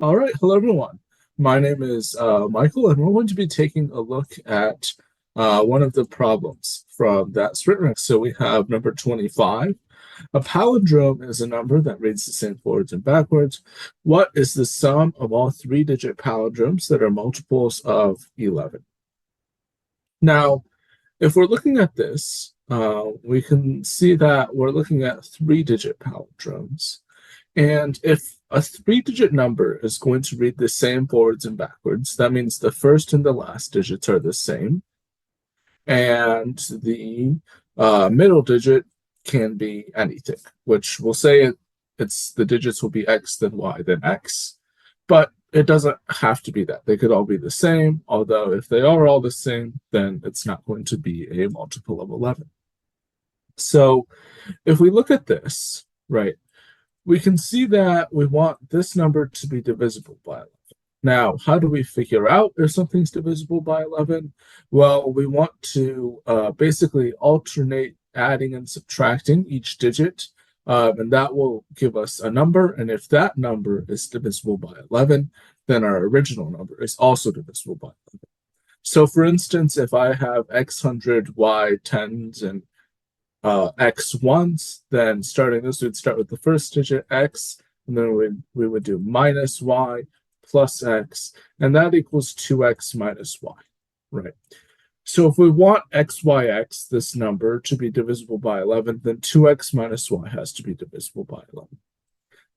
All right, hello everyone. My name is Michael, and we're going to be taking a look at one of the problems from that sprint race. So we have number 25. A palindrome is a number that reads the same forwards and backwards. What is the sum of all three-digit palindromes that are multiples of 11? Now, if we're looking at this, we can see that we're looking at three-digit palindromes. And if a three-digit number is going to read the same forwards and backwards, that means the first and the last digits are the same. And the middle digit can be anything, which we'll say it's the digits will be X, then Y, then X. But it doesn't have to be that. They could all be the same, although if they are all the same, then it's not going to be a multiple of 11. So if we look at this, right, we can see that we want this number to be divisible by 11. Now, how do we figure out if something's divisible by 11? Well, we want to basically alternate adding and subtracting each digit, and that will give us a number. And if that number is divisible by 11, then our original number is also divisible by 11. So, for instance, if I have x hundred, y tens, and x ones, then starting this, we'd start with the first digit x, and then we would do minus y plus x, and that equals 2x minus y, right? So if we want xyx, this number, to be divisible by 11, then 2x minus y has to be divisible by 11.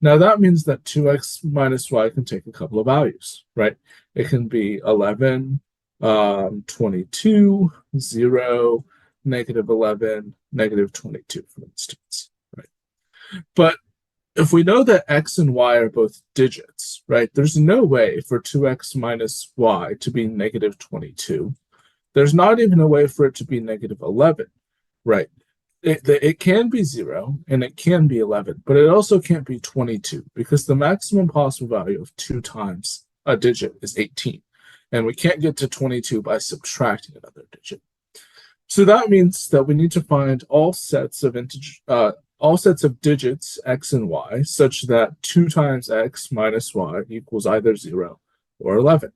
Now that means that 2x minus y can take a couple of values, right? It can be 11, 22, 0, negative 11, negative 22, for instance, right? But if we know that x and y are both digits, right, there's no way for 2x minus y to be negative 22. There's not even a way for it to be negative 11, right? It can be 0 and it can be 11, but it also can't be 22 because the maximum possible value of 2 times a digit is 18. And we can't get to 22 by subtracting another digit. So that means that we need to find all sets of digits x and y such that 2 times x minus y equals either 0 or 11.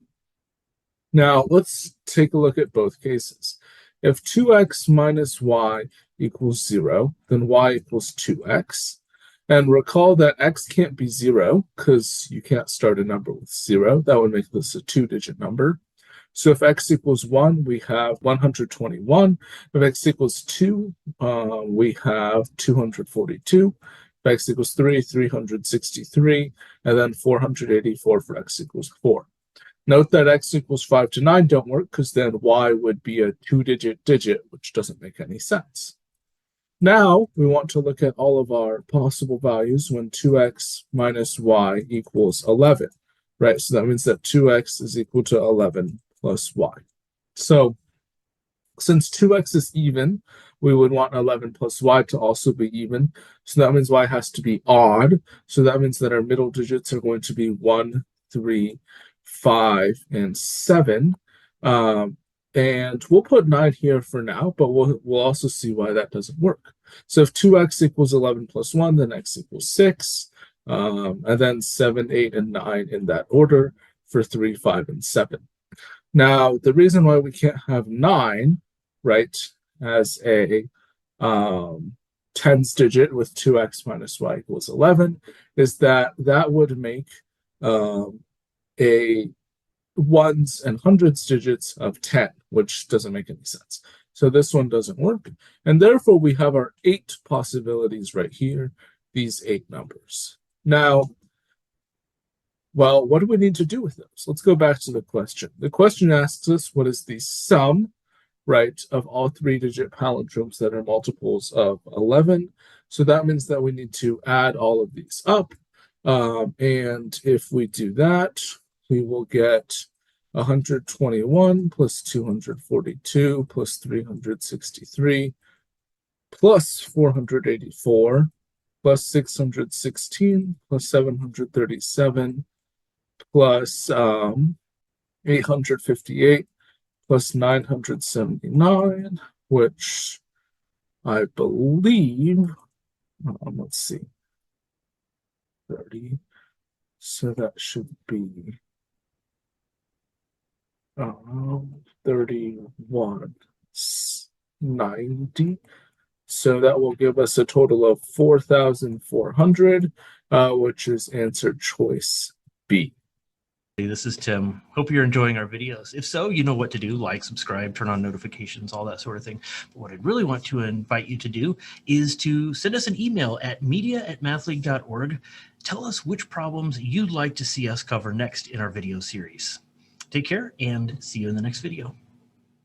Now let's take a look at both cases. If 2x minus y equals 0, then y equals 2x. And recall that x can't be 0 because you can't start a number with 0. That would make this a 2-digit number. So if x equals 1, we have 121. If x equals 2, we have 242. If x equals 3, 363. And then 484 for x equals 4. Note that x equals 5 to 9 don't work because then y would be a 2-digit digit, which doesn't make any sense. Now we want to look at all of our possible values when 2x minus y equals 11, right? So that means that 2x is equal to 11 plus y. So since 2x is even, we would want 11 plus y to also be even. So that means y has to be odd. So that means that our middle digits are going to be 1, 3, 5, and 7. And we'll put 9 here for now, but we'll also see why that doesn't work. So if 2x equals 11 plus 1, then x equals 6. And then 7, 8, and 9 in that order for 3, 5, and 7. Now, the reason why we can't have 9, right, as a tens digit with 2x minus y equals 11 is that would make a ones and hundreds digits of 10, which doesn't make any sense. So this one doesn't work. And therefore, we have our 8 possibilities right here, these 8 numbers. Now, well, what do we need to do with those? Let's go back to the question. The question asks us, what is the sum, right, of all 3-digit palindromes that are multiples of 11? So that means that we need to add all of these up. And if we do that, we will get 121 plus 242 plus 363 plus 484 plus 616 plus 737 plus 858 plus 979, which I believe, let's see, 30, So that should be 3190. So that will give us a total of 4,400, which is answer choice B. This is Tim. Hope you're enjoying our videos. If so, you know what to do: like, subscribe, turn on notifications, all that sort of thing. But what I'd really want to invite you to do is to send us an email at media@mathleague.org. Tell us which problems you'd like to see us cover next in our video series. Take care and see you in the next video.